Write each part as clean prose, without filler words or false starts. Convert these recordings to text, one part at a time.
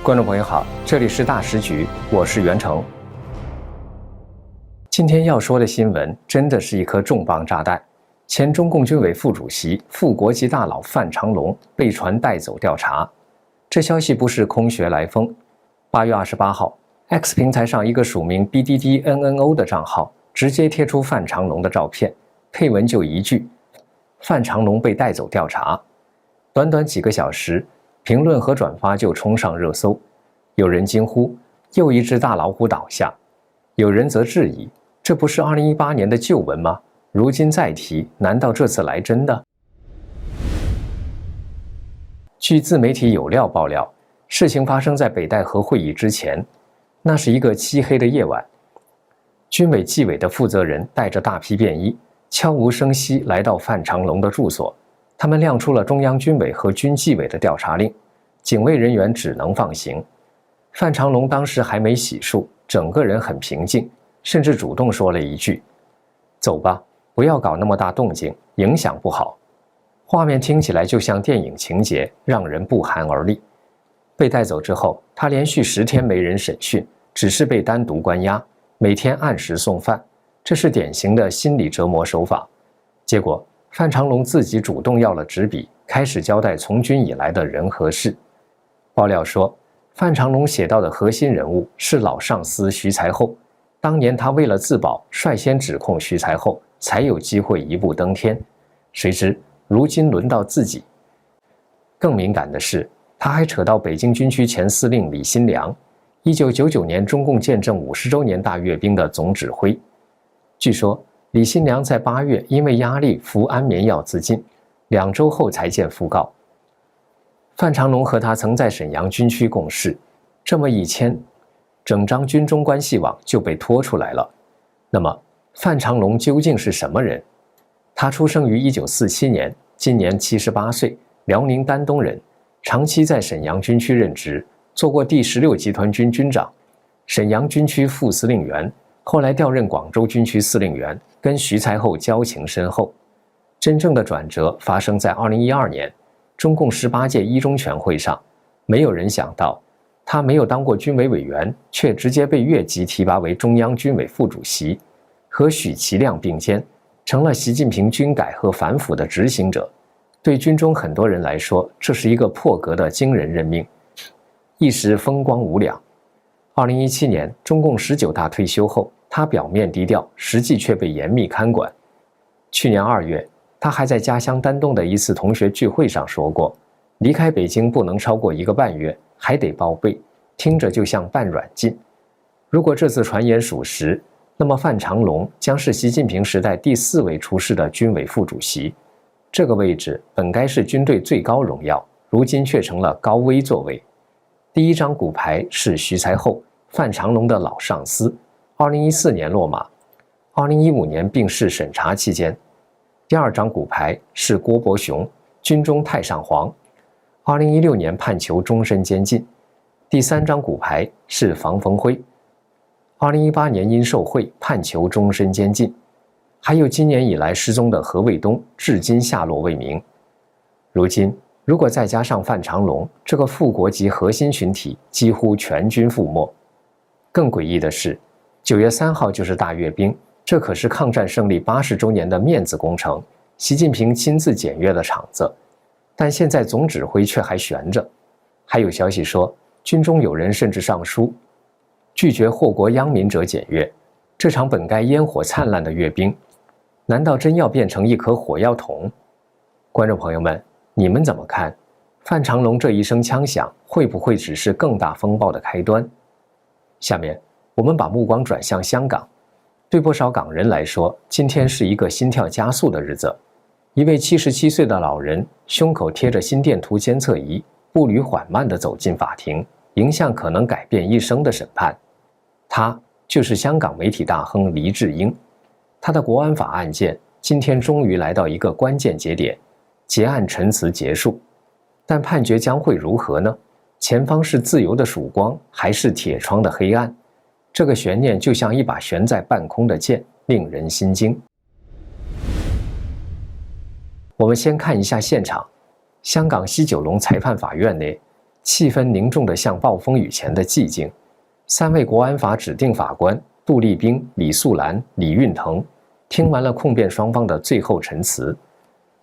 观众朋友好，这里是大时局，我是袁成。今天要说的新闻真的是一颗重磅炸弹，前中共军委副主席、副国级大佬范长龙被传带走调查。这消息不是空穴来风。8月28号 ，X 平台上一个署名 BDDNNO 的账号直接贴出范长龙的照片，配文就一句：“范长龙被带走调查。”短短几个小时，评论和转发就冲上热搜。有人惊呼：“又一只大老虎倒下！”有人则质疑：“这不是2018年的旧闻吗？如今再提，难道这次来真的？”据自媒体有料爆料，事情发生在北戴河会议之前。那是一个漆黑的夜晚，军委纪委的负责人带着大批便衣，悄无声息来到范长龙的住所。他们亮出了中央军委和军纪委的调查令，警卫人员只能放行。范长龙当时还没洗漱，整个人很平静，甚至主动说了一句：“走吧，不要搞那么大动静，影响不好。”画面听起来就像电影情节，让人不寒而栗。被带走之后，他连续10天没人审讯，只是被单独关押，每天按时送饭，这是典型的心理折磨手法。结果范长龙自己主动要了纸笔，开始交代从军以来的人和事。爆料说，范长龙写到的核心人物是老上司徐才厚，当年他为了自保，率先指控徐才厚，才有机会一步登天。谁知如今轮到自己。更敏感的是，他还扯到北京军区前司令李新良，1999年中共建政50周年大阅兵的总指挥。据说李新良在8月因为压力服安眠药自尽，2周后才见讣告。范长龙和他曾在沈阳军区共事，这么一牵，整张军中关系网就被拖出来了。那么范长龙究竟是什么人？他出生于1947年，今年78岁，辽宁丹东人，长期在沈阳军区任职，做过第16集团军军长、沈阳军区副司令员，后来调任广州军区司令员，跟徐才厚交情深厚。真正的转折发生在2012年，中共18届一中全会上，没有人想到，他没有当过军委委员，却直接被越级提拔为中央军委副主席，和许其亮并肩，成了习近平军改和反腐的执行者。对军中很多人来说，这是一个破格的惊人任命，一时风光无两。2017年，中共19大退休后，他表面低调，实际却被严密看管。去年2月，他还在家乡丹东的一次同学聚会上说过，离开北京不能超过1个半月，还得报备，听着就像半软禁。如果这次传言属实，那么范长龙将是习近平时代第4位出世的军委副主席。这个位置本该是军队最高荣耀，如今却成了高危座位。第一张骨牌是徐才厚，范长龙的老上司，2014年落马，2015年病逝审查期间。第二张骨牌是郭伯雄，军中太上皇，2016年判囚终身监禁。第三张骨牌是房峰辉，2018年因受贿判囚终身监禁。还有今年以来失踪的何卫东，至今下落未明。如今如果再加上范长龙，这个副国级核心群体几乎全军覆没。更诡异的是，9月3号就是大阅兵，这可是抗战胜利80周年的面子工程，习近平亲自检阅的场子，但现在总指挥却还悬着。还有消息说，军中有人甚至上书，拒绝祸国殃民者检阅。这场本该烟火灿烂的阅兵，难道真要变成一颗火药桶？观众朋友们，你们怎么看？范长龙这一声枪响，会不会只是更大风暴的开端？下面我们把目光转向香港。对不少港人来说，今天是一个心跳加速的日子。一位77岁的老人胸口贴着心电图监测仪，步履缓慢地走进法庭，迎向可能改变一生的审判。他就是香港媒体大亨黎智英。他的国安法案件今天终于来到一个关键节点，结案陈词结束，但判决将会如何呢？前方是自由的曙光，还是铁窗的黑暗？这个悬念就像一把悬在半空的剑，令人心惊。我们先看一下现场，香港西九龙裁判法院内，气氛凝重得像暴风雨前的寂静。3位国安法指定法官杜立冰、李素兰、李运腾听完了控辩双方的最后陈词。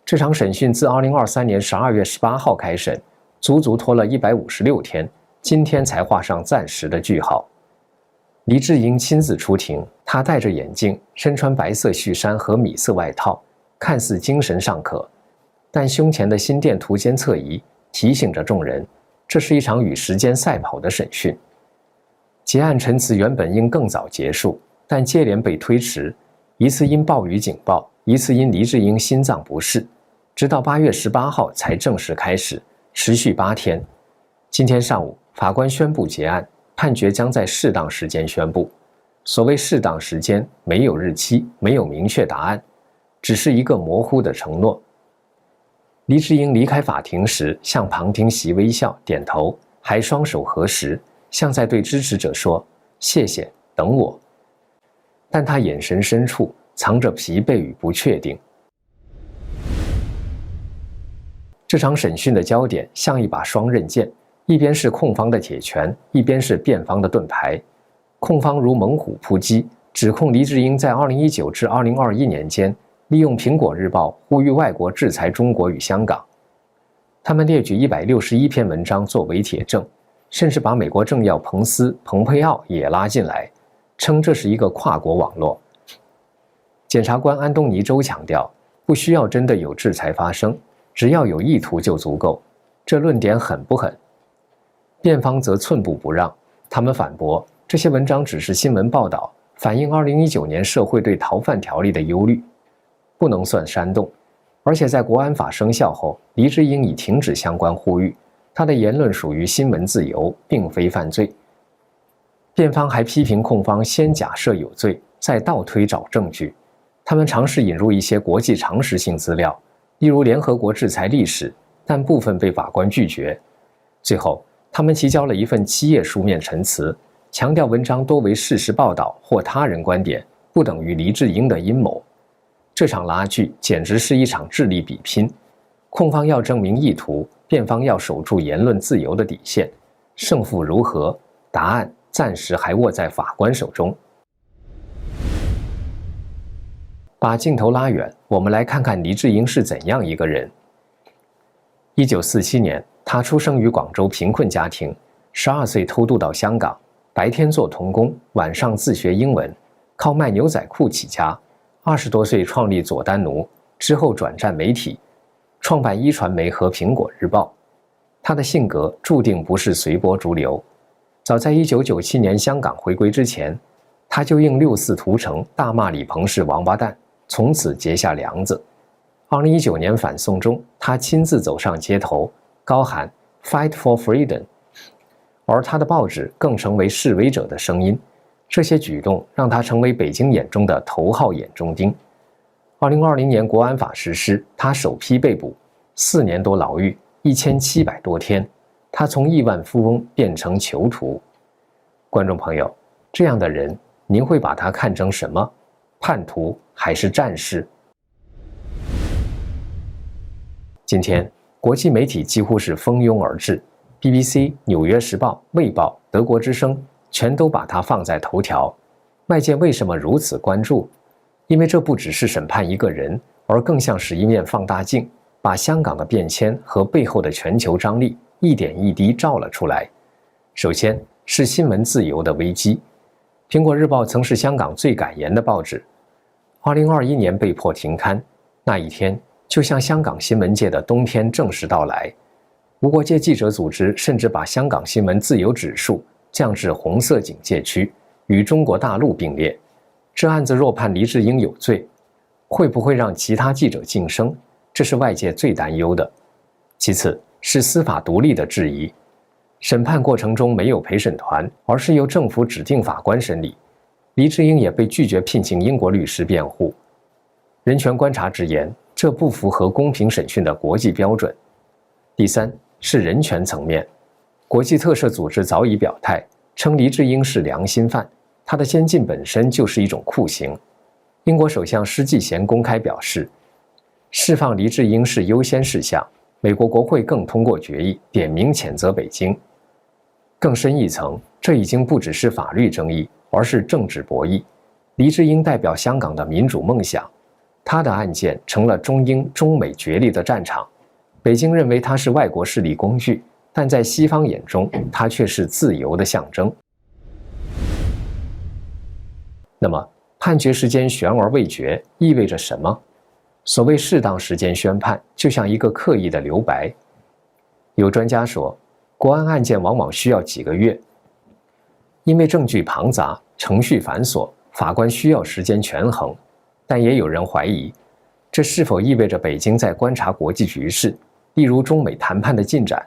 这场审讯自2023年12月18号开审，足足拖了156天，今天才画上暂时的句号。黎智英亲自出庭，他戴着眼镜，身穿白色恤衫和米色外套，看似精神尚可，但胸前的心电图监测仪提醒着众人，这是一场与时间赛跑的审讯。结案陈词原本应更早结束，但接连被推迟，一次因暴雨警报，一次因黎智英心脏不适，直到8月18号才正式开始，持续8天。今天上午，法官宣布结案，判决将在适当时间宣布。所谓适当时间，没有日期，没有明确答案，只是一个模糊的承诺。黎智英离开法庭时，向旁听席微笑点头，还双手合十，像在对支持者说：“谢谢，等我。”但他眼神深处藏着疲惫与不确定。这场审讯的焦点像一把双刃剑，一边是控方的铁拳，一边是辩方的盾牌。控方如猛虎扑击，指控黎智英在2019至2021年间利用《苹果日报》呼吁外国制裁中国与香港。他们列举161篇文章作为铁证，甚至把美国政要彭斯、蓬佩奥也拉进来，称这是一个跨国网络。检察官安东尼周强调，不需要真的有制裁发生，只要有意图就足够。这论点狠不狠？辩方则寸步不让，他们反驳，这些文章只是新闻报道，反映2019年社会对逃犯条例的忧虑，不能算煽动。而且在国安法生效后，黎智英已停止相关呼吁，他的言论属于新闻自由，并非犯罪。辩方还批评控方先假设有罪，再倒推找证据。他们尝试引入一些国际常识性资料，例如联合国制裁历史，但部分被法官拒绝。最后，他们提交了一份7页书面陈词，强调文章多为事实报道或他人观点，不等于黎智英的阴谋。这场拉锯简直是一场智力比拼，控方要证明意图，辩方要守住言论自由的底线。胜负如何？答案暂时还握在法官手中。把镜头拉远，我们来看看黎智英是怎样一个人。1947年，他出生于广州贫困家庭，12岁偷渡到香港，白天做童工，晚上自学英文，靠卖牛仔裤起家。20多岁创立佐丹奴，之后转战媒体，创办一传媒和苹果日报。他的性格注定不是随波逐流。早在1997年香港回归之前，他就应6·4屠城大骂李鹏是王八蛋，从此结下梁子。2019年反送中，他亲自走上街头，高喊 "Fight for freedom"， 而他的报纸更成为示威者的声音。这些举动让他成为北京眼中的头号眼中钉。2020年国安法实施，他首批被捕，4年多牢狱，1700多天，他从亿万富翁变成囚徒。观众朋友，这样的人，您会把他看成什么？叛徒还是战士？今天，国际媒体几乎是蜂拥而至 ，BBC、纽约时报、卫报、德国之声全都把它放在头条。外界为什么如此关注？因为这不只是审判一个人，而更像是一面放大镜，把香港的变迁和背后的全球张力一点一滴照了出来。首先是新闻自由的危机。苹果日报曾是香港最敢言的报纸，2021年被迫停刊，那一天就像香港新闻界的冬天正式到来。无国界记者组织甚至把香港新闻自由指数降至红色警戒区，与中国大陆并列。这案子若判黎智英有罪，会不会让其他记者晋升？这是外界最担忧的。其次是司法独立的质疑。审判过程中没有陪审团，而是由政府指定法官审理。黎智英也被拒绝聘请英国律师辩护。人权观察直言，这不符合公平审讯的国际标准。第三是人权层面，国际特赦组织早已表态，称黎智英是良心犯，他的监禁本身就是一种酷刑。英国首相施纪贤公开表示，释放黎智英是优先事项，美国国会更通过决议点名谴责北京。更深一层，这已经不只是法律争议，而是政治博弈。黎智英代表香港的民主梦想，他的案件成了中英、中美角力的战场。北京认为他是外国势力工具，但在西方眼中，他却是自由的象征。那么，判决时间悬而未决意味着什么？所谓适当时间宣判，就像一个刻意的留白。有专家说，国安案件往往需要几个月，因为证据庞杂、程序繁琐，法官需要时间权衡。但也有人怀疑，这是否意味着北京在观察国际局势，例如中美谈判的进展？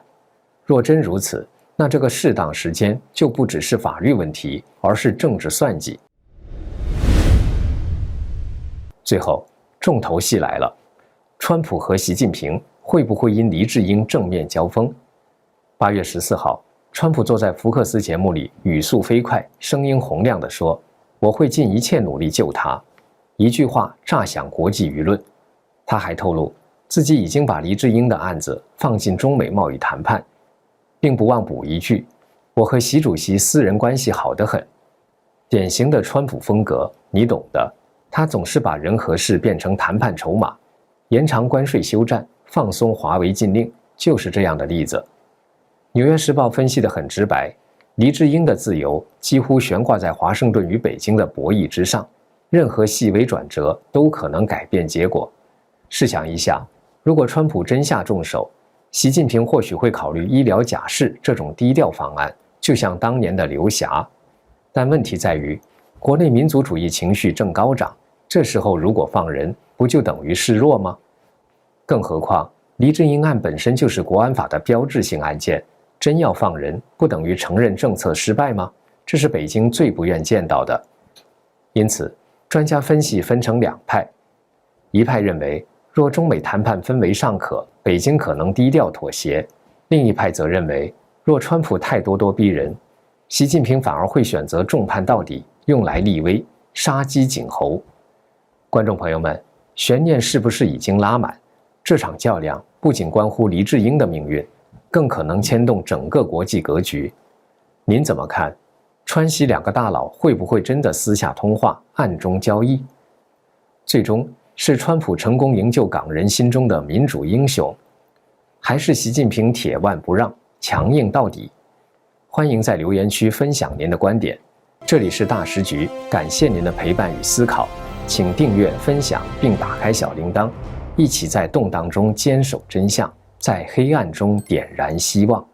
若真如此，那这个适当时间就不只是法律问题，而是政治算计。最后，重头戏来了，川普和习近平会不会因黎智英正面交锋？8月14号，川普坐在福克斯节目里，语速飞快，声音洪亮地说：“我会尽一切努力救他。”一句话炸响国际舆论。他还透露，自己已经把黎智英的案子放进中美贸易谈判，并不忘补一句：“我和习主席私人关系好得很。”典型的川普风格，你懂的。他总是把人和事变成谈判筹码，延长关税休战，放松华为禁令，就是这样的例子。《纽约时报》分析得很直白，黎智英的自由几乎悬挂在华盛顿与北京的博弈之上，任何细微转折都可能改变结果。试想一下，如果川普真下重手，习近平或许会考虑医疗假释这种低调方案，就像当年的刘霞。但问题在于，国内民族主义情绪正高涨，这时候如果放人，不就等于示弱吗？更何况，黎智英案本身就是国安法的标志性案件，真要放人，不等于承认政策失败吗？这是北京最不愿见到的。因此，专家分析分成两派，一派认为，若中美谈判氛围尚可，北京可能低调妥协；另一派则认为，若川普太咄咄逼人，习近平反而会选择重判到底，用来立威，杀鸡儆猴。观众朋友们，悬念是不是已经拉满？这场较量不仅关乎黎智英的命运，更可能牵动整个国际格局。您怎么看？川习两个大佬会不会真的私下通话，暗中交易？最终是川普成功营救港人心中的民主英雄，还是习近平铁腕不让，强硬到底？欢迎在留言区分享您的观点。这里是大时局，感谢您的陪伴与思考，请订阅、分享并打开小铃铛，一起在动荡中坚守真相，在黑暗中点燃希望。